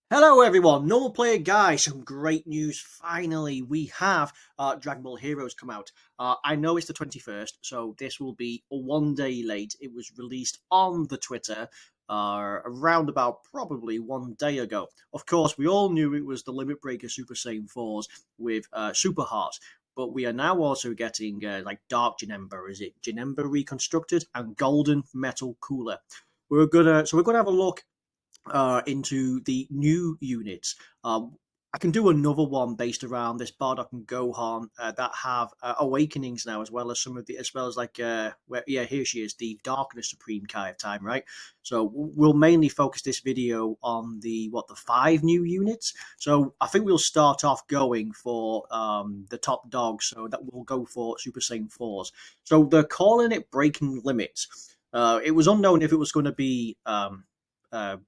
Hello everyone, Normal Player Guy. Some great news. Finally, we have Dragon Ball Heroes come out. I know it's the 21st, so this will be one day late. It was released on the Twitter around about probably one day ago. Of course, we all knew it was the Limit Breaker Super Saiyan 4s with Super Heart, but we are now also getting like Dark Janemba, is it Janemba Reconstructed, and Golden Metal Cooler. We're gonna have a look into the new units. I can do another one based around this Bardock and Gohan that have awakenings now, as well as some of the, as well as like, yeah, here she is, the Darkness Supreme Kai of Time, right? So we'll mainly focus this video on the five new units. So I think we'll start off going for the top dogs, so that we'll go for Super Saiyan 4s. So they're calling it Breaking Limits. It was unknown if it was going to be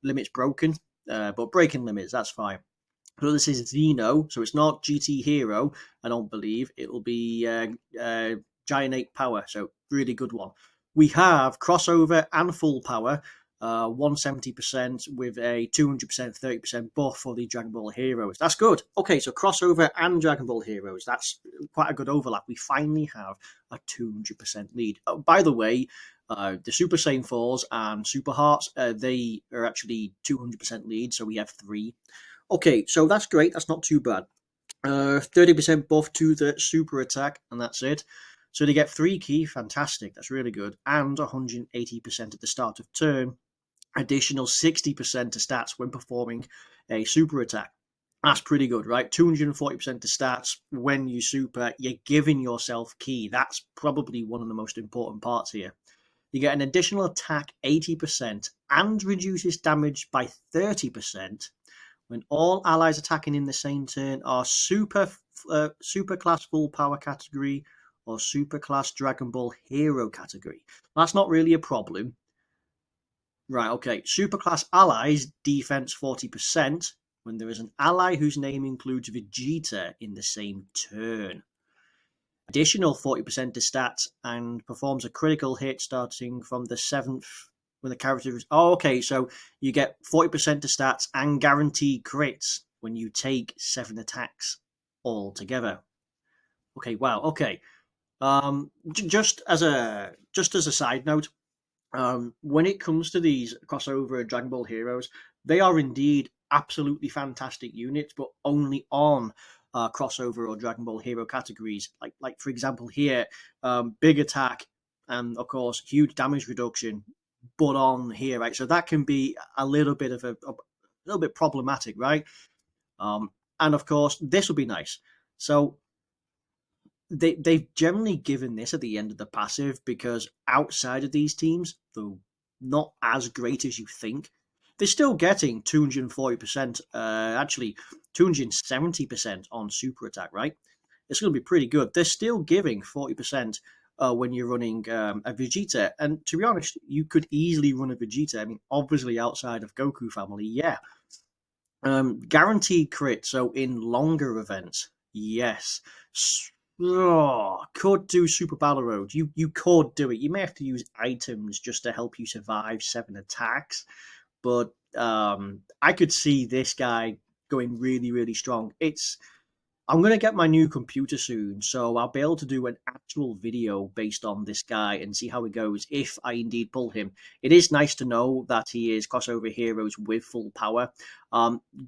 limits broken, but breaking limits, that's fine. So this is Xeno, so it's not GT Hero, I don't believe. It will be Giant Ape Power, so really good one. We have crossover and full power, 170% with a 200%, 30% buff for the Dragon Ball Heroes. That's good. Okay, so crossover and Dragon Ball Heroes, that's quite a good overlap. We finally have a 200% lead. Oh, by the way, the Super Saiyan 4s and Super Hearts, they are actually 200% lead, so we have three. Okay, so that's great. That's not too bad. 30% buff to the super attack, and that's it. So they get 3 key, fantastic. That's really good. And 180% at the start of turn. Additional 60% to stats when performing a super attack. That's pretty good, right? 240% to stats when you super. You're giving yourself key. That's probably one of the most important parts here. You get an additional attack 80% and reduces damage by 30% when all allies attacking in the same turn are super class full power category or super class Dragon Ball hero category. That's not really a problem. Right, okay. Super class allies defense 40% when there is an ally whose name includes Vegeta in the same turn. Additional 40% to stats and performs a critical hit starting from the 7th when the character is. Oh, okay, so you get 40% to stats and guaranteed crits when you take 7 attacks all together. Okay, wow, okay. Just as a side note, when it comes to these crossover Dragon Ball Heroes, they are indeed absolutely fantastic units, but only on crossover or Dragon Ball Hero categories. Like for example here, big attack and of course huge damage reduction, but on here, right? So that can be a little bit of a little bit problematic, right? Um, and of course this will be nice. So they've generally given this at the end of the passive because outside of these teams, though not as great as you think, they're still getting 240%, actually 270% on super attack, right? It's going to be pretty good. They're still giving 40% when you're running a Vegeta. And to be honest, you could easily run a Vegeta. I mean, obviously outside of Goku family, yeah. Guaranteed crit, so in longer events, yes. Oh, could do Super Battle Road. You could do it. You may have to use items just to help you survive 7 attacks, but I could see this guy going really, really strong. I'm going to get my new computer soon, so I'll be able to do an actual video based on this guy and see how it goes if I indeed pull him. It is nice to know that he is crossover heroes with full power.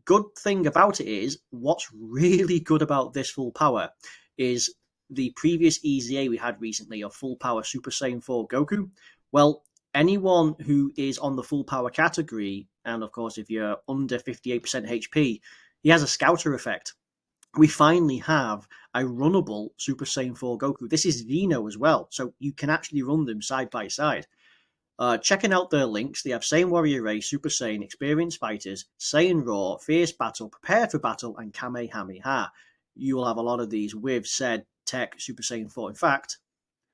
Good thing about it is, what's really good about this full power is the previous EZA we had recently of full power Super Saiyan 4 Goku. Well, anyone who is on the full power category, and of course if you're under 58% HP, he has a scouter effect. We finally have a runnable Super Saiyan 4 Goku. This is Xeno as well, so you can actually run them side by side. Checking out their links, they have Saiyan Warrior Race, Super Saiyan, Experienced Fighters, Saiyan Raw, Fierce Battle, Prepared for Battle, and Kamehameha. You will have a lot of these with said tech Super Saiyan 4. In fact,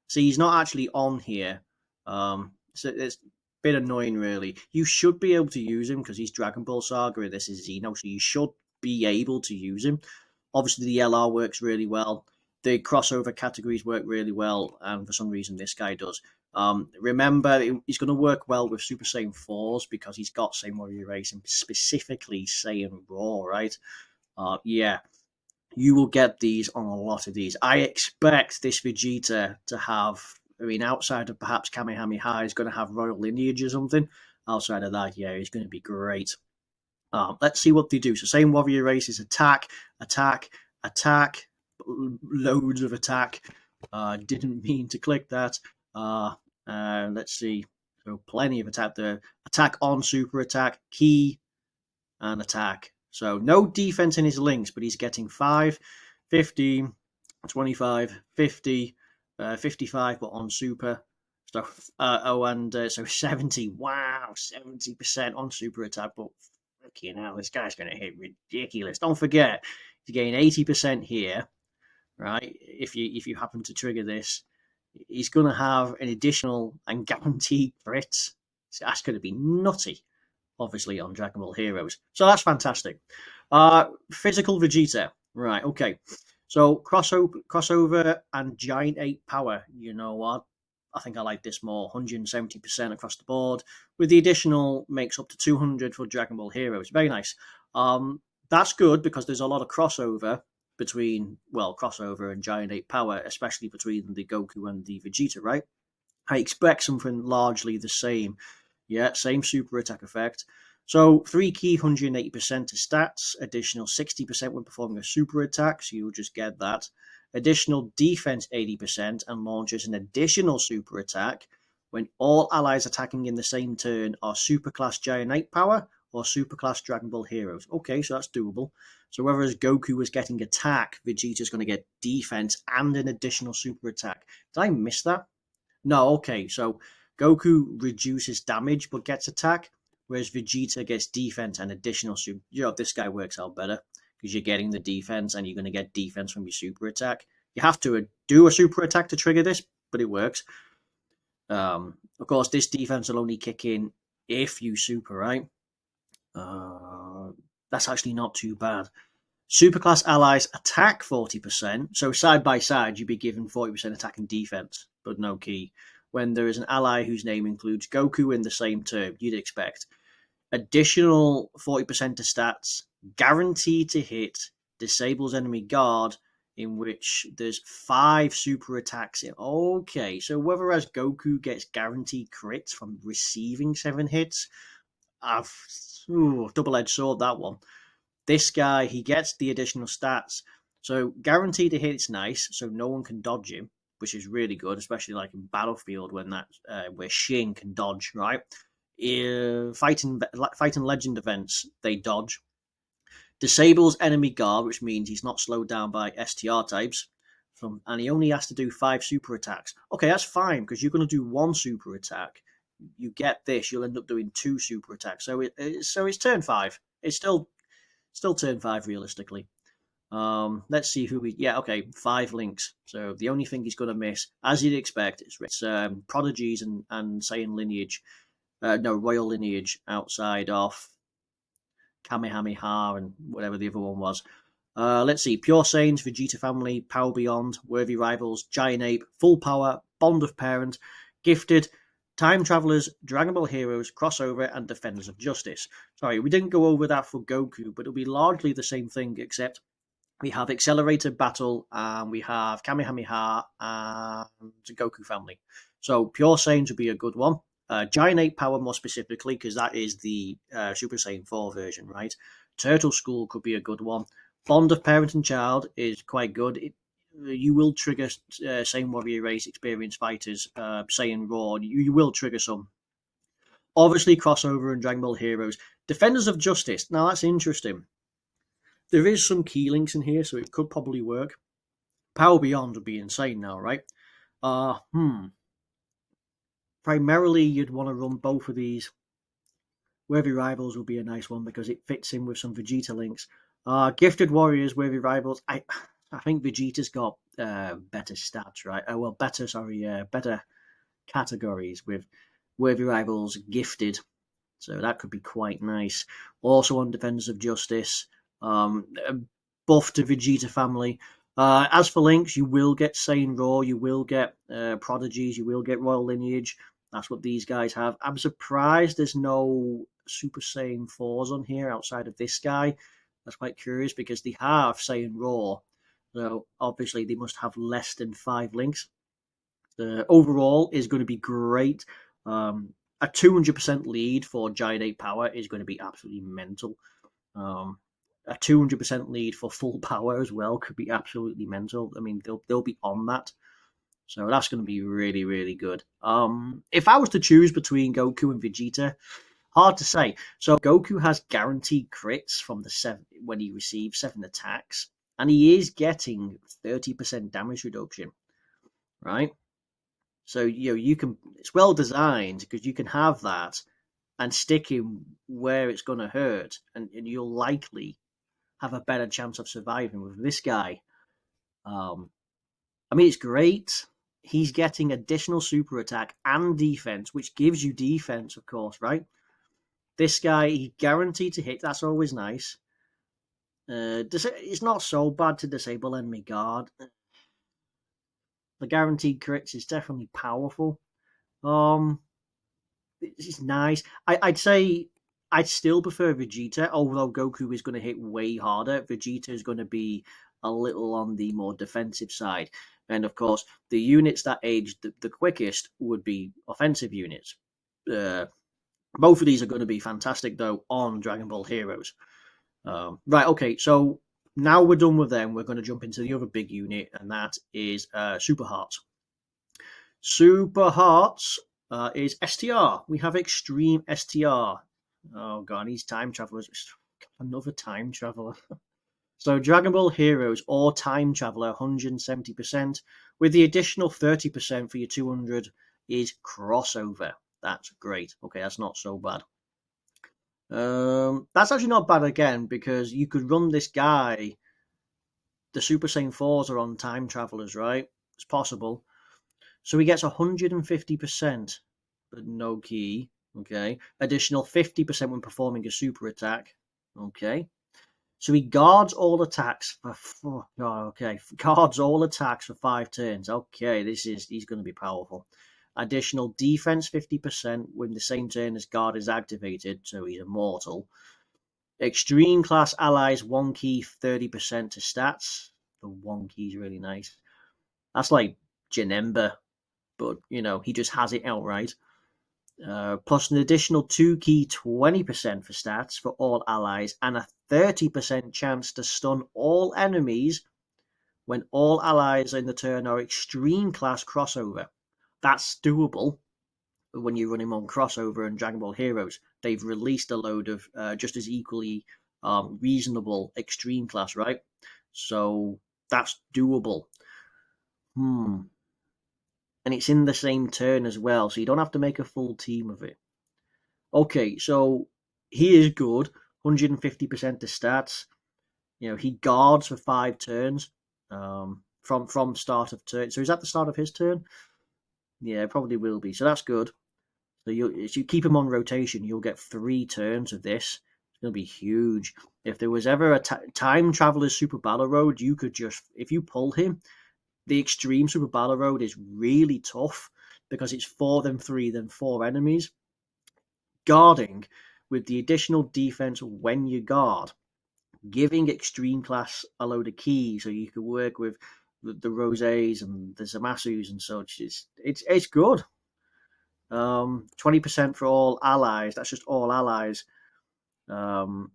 see, he's not actually on here. So it's a bit annoying, really. You should be able to use him because he's Dragon Ball Saga and this is Xeno, so you should be able to use him. Obviously, the LR works really well. the crossover categories work really well, and for some reason this guy does. Remember, he's going to work well with Super Saiyan 4s because he's got Saiyan Warrior Race and specifically Saiyan Raw, right? Yeah, you will get these on a lot of these. I expect this Vegeta to have, I mean, outside of perhaps Kamehameha, he's going to have Royal Lineage or something. Outside of that, yeah, he's going to be great. Let's see what they do. So, Saiyan Warrior Race is attack, attack, attack, loads of attack. Didn't mean to click that. Let's see. So, plenty of attack there. Attack on super attack, key, and attack. So no defense in his links, but he's getting 5, 15, 25, 50, 55, but on super. So, so 70. Wow, 70% on super attack. But fucking hell, this guy's going to hit ridiculous. Don't forget, you gain 80% here, right? If you happen to trigger this, he's going to have an additional and guaranteed crits. So that's going to be nutty, obviously, on Dragon Ball Heroes. So that's fantastic. Physical Vegeta. Right, okay. So crossover and Giant Ape Power. You know what? I think I like this more. 170% across the board. With the additional, makes up to 200 for Dragon Ball Heroes. Very nice. That's good because there's a lot of crossover between, well, crossover and Giant Ape Power, especially between the Goku and the Vegeta, right? I expect something largely the same. Yeah, same super attack effect. So 3 key, 180% to stats, additional 60% when performing a super attack, so you'll just get that. Additional defense 80% and launches an additional super attack when all allies attacking in the same turn are superclass Giant Ape Power or superclass Dragon Ball Heroes. Okay, so that's doable. So whereas Goku was getting attack, Vegeta's going to get defense and an additional super attack. Did I miss that? No, okay, so Goku reduces damage but gets attack, whereas Vegeta gets defense and additional super. You know, this guy works out better because you're getting the defense and you're going to get defense from your super attack. You have to do a super attack to trigger this, but it works. Of course, this defense will only kick in if you super, right? That's actually not too bad. Superclass allies attack 40%, so side by side you'd be given 40% attack and defense, but no key. When there is an ally whose name includes Goku in the same turn, you'd expect. Additional 40% to stats, guaranteed to hit, disables enemy guard, in which there's 5 super attacks in. Okay, so whereas Goku gets guaranteed crits from receiving 7 hits, double-edged sword, that one. This guy, he gets the additional stats. So guaranteed to hit is nice, so no one can dodge him, which is really good, especially like in Battlefield when where Shin can dodge, right? Fighting legend events, they dodge. Disables enemy guard, which means he's not slowed down by STR types. And he only has to do 5 super attacks. Okay, that's fine, because you're going to do 1 super attack. You get this, you'll end up doing 2 super attacks. So it's turn 5. It's still turn 5 realistically. Let's see who we. Yeah, okay, 5 links. So the only thing he's going to miss, as you'd expect, is Prodigies and Saiyan Lineage. Royal Lineage outside of Kamehameha and whatever the other one was. Let's see. Pure Saiyans, Vegeta Family, Power Beyond, Worthy Rivals, Giant Ape, Full Power, Bond of Parent, Gifted, Time Travelers, Dragon Ball Heroes, Crossover, and Defenders of Justice. Sorry, we didn't go over that for Goku, but it'll be largely the same thing, except we have Accelerated Battle, and we have Kamehameha, and Goku Family. So Pure Saiyans would be a good one. Giant Ape Power more specifically, because that is the Super Saiyan 4 version, right? Turtle School could be a good one. Bond of Parent and Child is quite good. You will trigger Saiyan Warrior Race experienced fighters, Saiyan Raw. You will trigger some. Obviously, Crossover and Dragon Ball Heroes. Defenders of Justice. Now, that's interesting. There is some key links in here, so it could probably work. Power Beyond would be insane now, right? Primarily, you'd want to run both of these. Worthy Rivals would be a nice one because it fits in with some Vegeta links. Gifted Warriors, Worthy Rivals. I think Vegeta's got better stats, right? Better categories with Worthy Rivals, Gifted. So that could be quite nice. Also on Defenders of Justice, buff to Vegeta Family. As for links, you will get Saiyan Raw, you will get Prodigies, you will get Royal Lineage. That's what these guys have. I'm surprised there's no Super Saiyan 4s on here outside of this guy. That's quite curious because they have Saiyan Raw. So obviously they must have less than 5 links. The overall is going to be great. A 200% lead for Giant 8 Power is going to be absolutely mental. Um, a 200% lead for full power as well could be absolutely mental. I mean, they'll be on that. So that's going to be really, really good. If I was to choose between Goku and Vegeta, hard to say. So Goku has guaranteed crits from the 7 when he receives 7 attacks, and he is getting 30% damage reduction, right? So you can, it's well designed because you can have that and stick him where it's going to hurt, and you'll likely have a better chance of surviving. With this guy, um, I mean, it's great. He's getting additional super attack and defense, which gives you defense, of course, right? This guy, he guaranteed to hit. That's always nice. It's not so bad to disable enemy guard. The guaranteed crits is definitely powerful. Um, it's nice. I'd say I'd still prefer Vegeta, although Goku is going to hit way harder. Vegeta is going to be a little on the more defensive side. And of course, the units that age the quickest would be offensive units. Uh, both of these are going to be fantastic, though, on Dragon Ball Heroes. Right, okay, so now we're done with them. We're going to jump into the other big unit, and that is Super Hearts. Super Hearts is STR. We have Extreme STR. Oh god, these time travelers. Another time traveler. So Dragon Ball Heroes or Time Traveler 170%, with the additional 30% for your 200 is crossover. That's great. Okay, that's not so bad. That's actually not bad again because you could run this guy. The Super Saiyan 4s are on time travelers, right? It's possible. So he gets 150%, but no key. Okay. Additional 50% when performing a super attack. Okay. So he guards all attacks for okay. Guards all attacks for 5 turns. Okay, he's going to be powerful. Additional defense 50% when the same turn as guard is activated, so he's immortal. Extreme class allies 1 key 30% to stats. The 1 key is really nice. That's like Janemba, but he just has it outright. Plus an additional 2 key 20% for stats for all allies, and a 30% chance to stun all enemies when all allies in the turn are extreme class crossover. That's doable when you run him on crossover and Dragon Ball Heroes. They've released a load of just as equally reasonable extreme class, right? So that's doable. And it's in the same turn as well, so you don't have to make a full team of it. Okay, so he is good, 150% to stats. He guards for 5 turns from start of turn. So is that the start of his turn? Yeah, it probably will be. So that's good. So if you keep him on rotation, you'll get 3 turns of this. It's going to be huge. If there was ever a Time Traveler's Super Battle Road, you could just, if you pull him, the Extreme Super Battle Road is really tough because it's 4 then 3 then 4 enemies. Guarding with the additional defense when you guard, giving extreme class a load of keys so you can work with the Rosés and the Zamasus and such. It's good. 20% for all allies. That's just all allies. And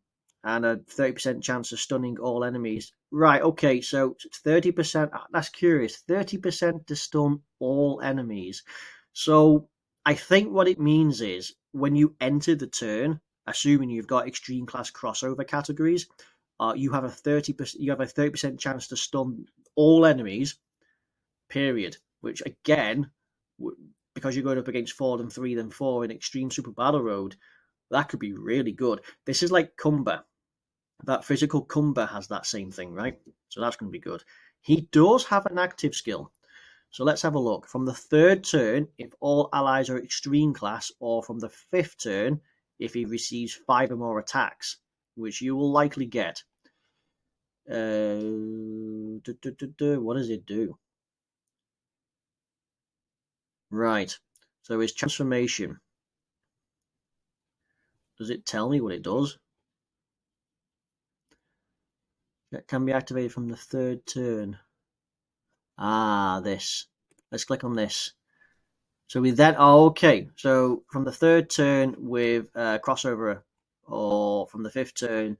a 30% chance of stunning all enemies. Right, okay, so 30%. That's curious. 30% to stun all enemies. So I think what it means is when you enter the turn, assuming you've got extreme class crossover categories, you have a 30% chance to stun all enemies. Period. Which again, because you're going up against 4 then 3 then 4 in Extreme Super Battle Road, that could be really good. This is like Cumber. That physical Cumber has that same thing, right? So that's going to be good. He does have an active skill. So let's have a look. From the 3rd turn, if all allies are extreme class, or from the 5th turn, if he receives 5 or more attacks, which you will likely get. What does it do? Right. So his transformation. Does it tell me what it does? That can be activated from the third turn. Ah, this. Let's click on this. So we then, oh, okay. So from the third turn with crossover, or from the fifth turn,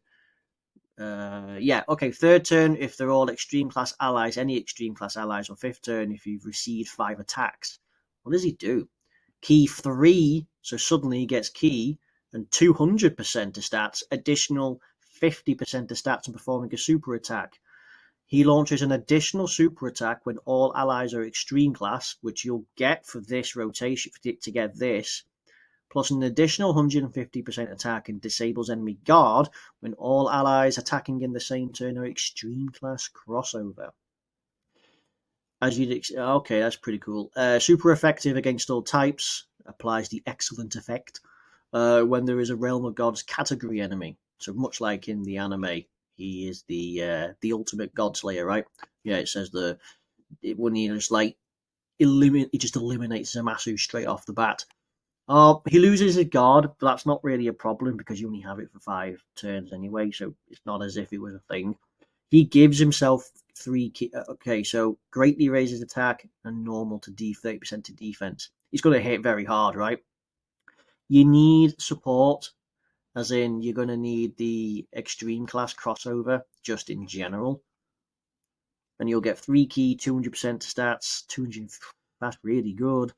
yeah, okay. Third turn if they're all extreme class allies, any extreme class allies, or fifth turn if you've received 5 attacks. What does he do? Key 3, so suddenly he gets key and 200% to stats, additional 50% to stats and performing a super attack. He launches an additional super attack when all allies are extreme class, which you'll get for this rotation to get this, plus an additional 150% attack and disables enemy guard when all allies attacking in the same turn are extreme class crossover. As you'd okay, that's pretty cool. Super effective against all types. Applies the excellent effect when there is a Realm of Gods category enemy. So much like in the anime, he is the ultimate God Slayer, right? Yeah, it says when he just like he just eliminates Zamasu straight off the bat. He loses his guard, but that's not really a problem because you only have it for 5 turns anyway, so it's not as if it was a thing. He gives himself 3 okay, so greatly raises attack and normal to 30% to defense. He's going to hit very hard, right? You need support, as in you're going to need the extreme class crossover just in general. And you'll get 3 key, 200% stats, 200. That's really good.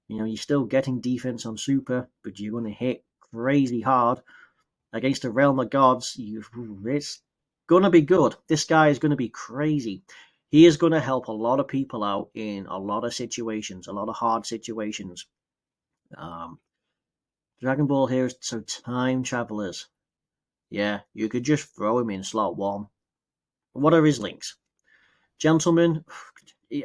You know, you're still getting defense on super, but you're going to hit crazy hard against a Realm of Gods. It's going to be good. This guy is going to be crazy. He is going to help a lot of people out in a lot of situations, a lot of hard situations. Dragon Ball here, so time travelers. Yeah, you could just throw him in slot 1. What are his links? Gentleman,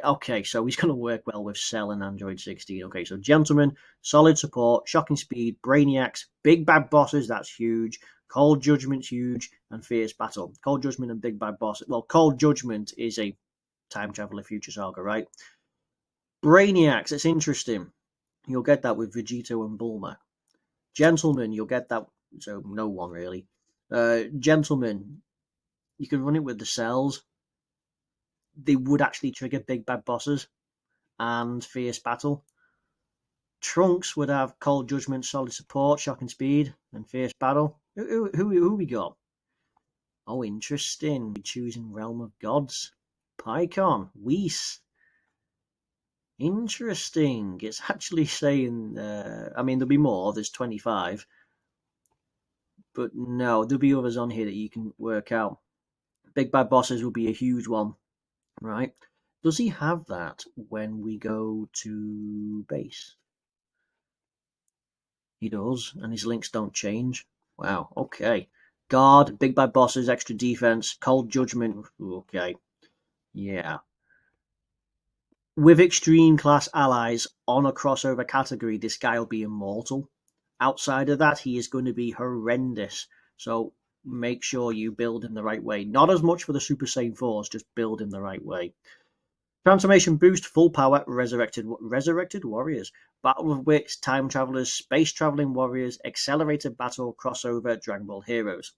okay, so he's going to work well with Cell and Android 16. Okay, so Gentleman, solid support, shocking speed, brainiacs, big bad bosses, that's huge. Cold Judgment's huge, and Fierce Battle. Cold Judgment and Big Bad Boss. Well, Cold Judgment is a time traveler future saga, right? Brainiacs, it's interesting. You'll get that with Vegito and Bulma. Gentleman, you'll get that, so no one really. Gentleman, you can run it with the cells. They would actually trigger Big Bad Bosses and Fierce Battle. Trunks would have Cold Judgment, solid support, shocking speed, and Fierce Battle. Who we got? Oh, interesting. We're choosing Realm of Gods. Pycon, Whis. Interesting. It's actually saying, I mean, there'll be more. There's 25. But no, there'll be others on here that you can work out. Big Bad Bosses will be a huge one, right? Does he have that when we go to base? He does, and his links don't change. Wow, okay. Guard, Big Bad Bosses, extra defense, Cold Judgment. Okay, yeah. With extreme class allies on a crossover category, this guy will be immortal. Outside of that, he is going to be horrendous. So make sure you build him the right way. Not as much for the Super Saiyan 4s, just build him the right way. Transformation boost, full power, resurrected warriors, battle of wits, time travelers, space traveling warriors, accelerated battle, crossover, Dragon Ball heroes.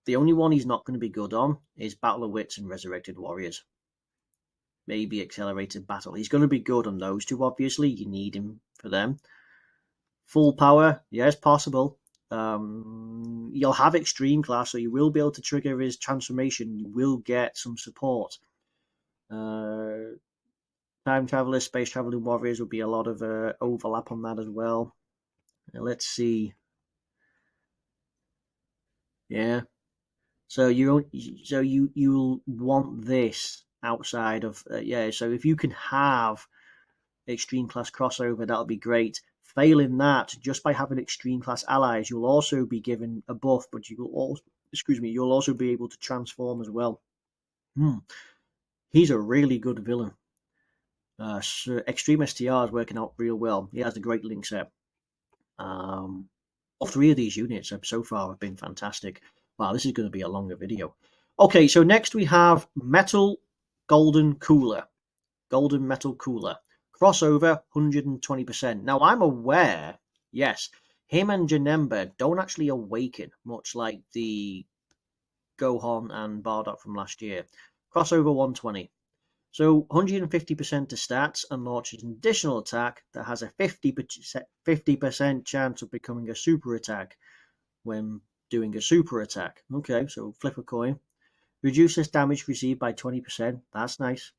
The only one he's not going to be good on is battle of wits and resurrected warriors. Maybe accelerated battle. He's going to be good on those two. Obviously, you need him for them. Full power, yes, possible. You'll have extreme class, so you will be able to trigger his transformation. You will get some support. Time travelers, space traveling warriors will be a lot of overlap on that as well. Let's see. Yeah. So you'll want this outside of yeah. So if you can have extreme class crossover, that'll be great. Failing that, just by having extreme class allies, you'll also be given a buff, but you will also, you'll also be able to transform as well. He's a really good villain. So Extreme STR is working out real well. He has a great link set. All 3 of these units so far have been fantastic. Wow, this is going to be a longer video. Okay, so next we have Metal Golden Cooler. Golden Metal Cooler. Crossover 120%. Now I'm aware, yes, him and Janemba don't actually awaken, much like the Gohan and Bardock from last year. Crossover 120. So 150% to stats and launches an additional attack that has a 50% chance of becoming a super attack when doing a super attack. Okay, so flip a coin. Reduces damage received by 20%. That's nice.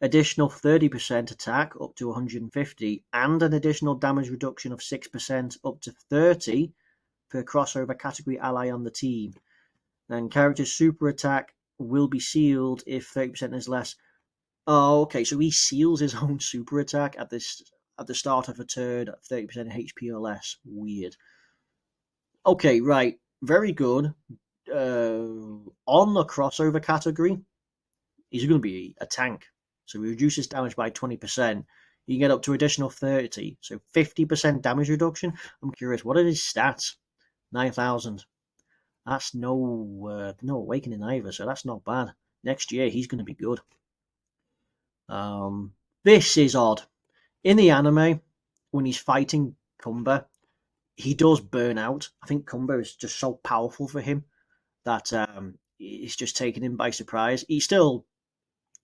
Additional 30% attack up to 150 and an additional damage reduction of 6% up to 30 per crossover category ally on the team. And character's super attack will be sealed if 30% is less. Oh, okay, so he seals his own super attack at the start of a turn at 30% HP or less. Weird. Okay, right. Very good. On the crossover category, he's going to be a tank. So he reduces damage by 20%. You can get up to additional 30. So 50% damage reduction. I'm curious, what are his stats? 9,000. That's no awakening either, so that's not bad. Next year he's going to be good. This is odd. In the anime, when he's fighting Kumba, he does burn out. I think Kumba is just so powerful for him that it's just taking him by surprise. He still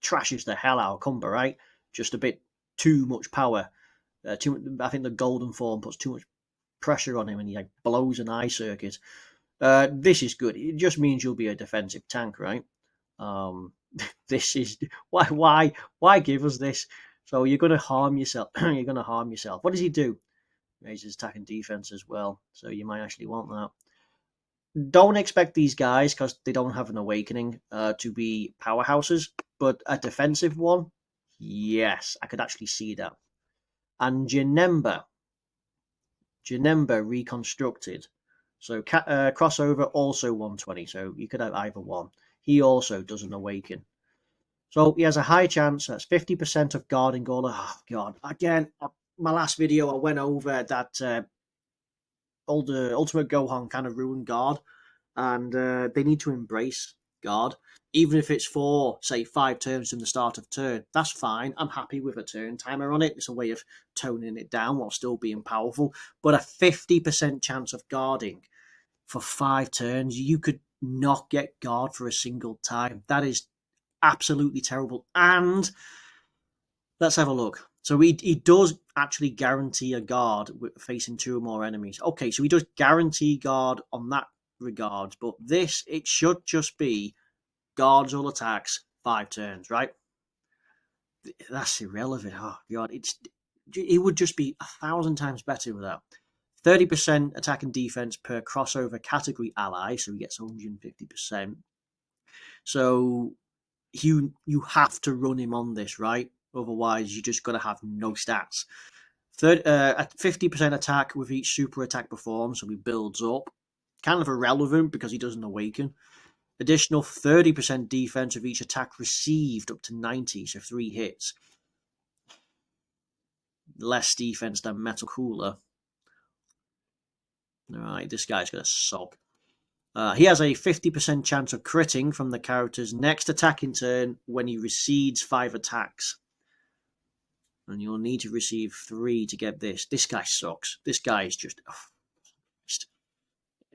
trashes the hell out of Kumba, right? Just a bit too much power. I think the golden form puts too much pressure on him, and he like blows an eye circuit. This is good. It just means you'll be a defensive tank, right? Um, this is why give us this? So you're going to harm yourself. You're going to harm yourself. What does he do? Raises attack and defense as well. So you might actually want that. Don't expect these guys, because they don't have an awakening, to be powerhouses. But a defensive one, yes, I could actually see that. And Janemba reconstructed. So crossover also 120. So you could have either one. He also doesn't awaken. So he has a high chance. That's 50% of guarding all. Oh god! Again, my last video I went over that Ultimate Gohan kind of ruined guard, and they need to embrace guard, even if it's for say 5 turns from the start of turn. That's fine. I'm happy with a turn timer on it. It's a way of toning it down while still being powerful. But a 50% chance of guarding for 5 turns, you could not get guard for a single time. That is absolutely terrible. And let's have a look. So he does actually guarantee a guard facing 2 or more enemies. Okay, so he does guarantee guard on that regard, but this, it should just be guards all attacks 5 turns, right? That's irrelevant. Oh god, it would just be 1,000 times better with that. 30% attack and defense per crossover category ally, so he gets 150%. So you have to run him on this, right? Otherwise, you just got to have no stats. 50% attack with each super attack performed, so he builds up. Kind of irrelevant because he doesn't awaken. Additional 30% defense of each attack received up to 90, so 3 hits. Less defense than Metal Cooler. Alright, this guy's gonna suck. He has a 50% chance of critting from the character's next attacking turn when he recedes 5 attacks. And you'll need to receive 3 to get this. This guy sucks. This guy is just... Oh,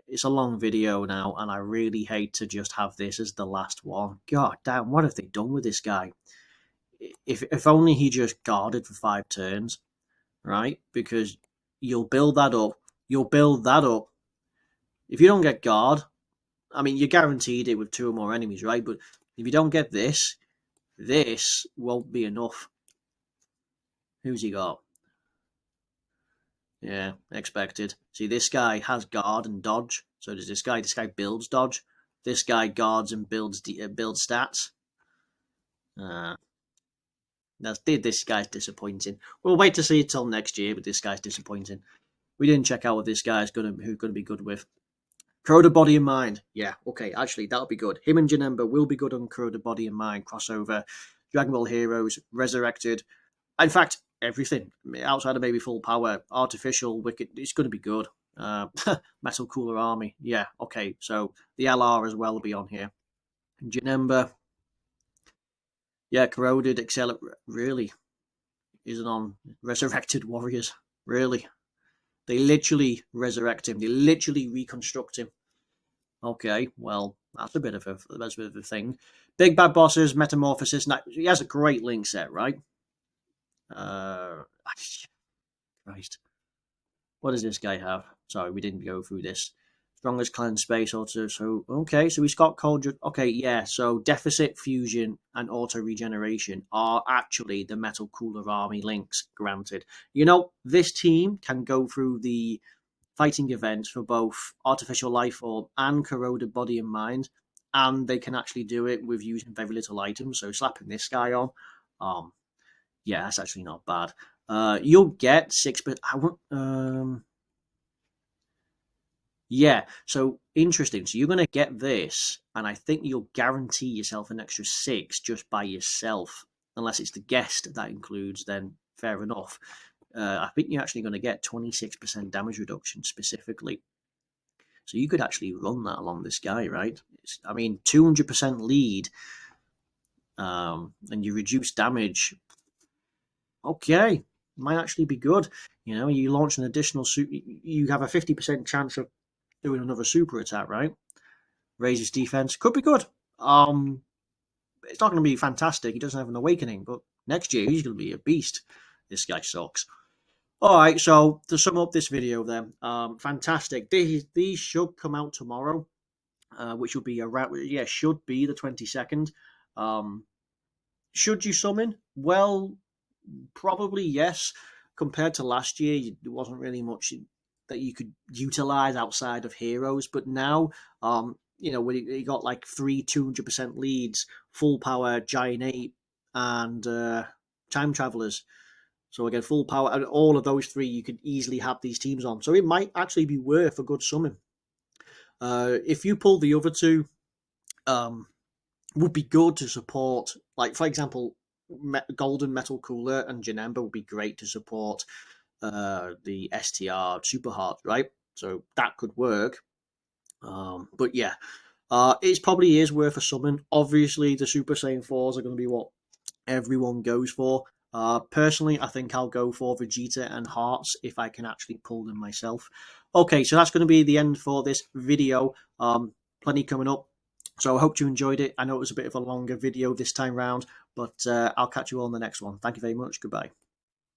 it's a long video now, and I really hate to just have this as the last one. God damn, what have they done with this guy? If only he just guarded for 5 turns, right? Because you'll build that up. You'll build that up. If you don't get guard, I mean, you're guaranteed it with 2 or more enemies, right? But if you don't get this, this won't be enough. Who's he got? Yeah, expected. See, this guy has guard and dodge. So does this guy. This guy builds dodge. This guy guards and builds stats. This guy's disappointing. We'll wait to see it till next year, but this guy's disappointing. We didn't check out what this guy's who's gonna be good with. Crowder Body and Mind. Yeah, okay, actually that'll be good. Him and Janemba will be good on Crowder Body and Mind crossover. Dragon Ball Heroes, Resurrected. In fact, everything outside of maybe full power, artificial, wicked. It's going to be good. Metal Cooler Army. Yeah, okay. So the LR as well will be on here. Janemba, yeah, corroded, accelerate. Really, isn't on resurrected warriors. Really, they literally resurrect him. They literally reconstruct him. Okay, well, that's a bit of a thing. Big bad bosses, metamorphosis. Now, he has a great link set, right? Uh, Christ, what does this guy have? Sorry, we didn't go through this. Strongest clan space auto. So okay, so he's got cold. Okay, yeah. So deficit, fusion, and auto regeneration are actually the metal cooler army links. Granted, this team can go through the fighting events for both artificial life form and corroded body and mind, and they can actually do it with using very little items. So slapping this guy on, um, yeah, that's actually not bad. You'll get 6, but I want yeah, so interesting. So you're going to get this, and I think you'll guarantee yourself an extra 6 just by yourself, unless it's the guest that includes. Then fair enough. I think you're actually going to get 26% damage reduction specifically. So you could actually run that along this guy, right? I mean, 200% lead, and you reduce damage. Okay, might actually be good. You launch an additional you have a 50% chance of doing another super attack, right? Raises defense, could be good. It's not going to be fantastic. He doesn't have an awakening, but next year he's going to be a beast. This guy sucks. All right, so to sum up this video, then, fantastic. These should come out tomorrow, which will be around, yeah, should be the 22nd. Um, should you summon? Well, probably yes. Compared to last year, there wasn't really much that you could utilize outside of heroes. But now, we got like 3 200% leads, full power, giant ape, and time travelers. So again, full power, and all of those 3 you could easily have these teams on. So it might actually be worth a good summon. If you pull the other 2, um, would be good to support. Like for example, Golden Metal Cooler and Janemba would be great to support the STR Super Heart, right? So that could work. But yeah, it probably is worth a summon. Obviously, the Super Saiyan 4s are going to be what everyone goes for. Personally, I think I'll go for Vegeta and Hearts if I can actually pull them myself. Okay, so that's going to be the end for this video. Plenty coming up. So I hope you enjoyed it. I know it was a bit of a longer video this time round, but I'll catch you all in the next one. Thank you very much. Goodbye.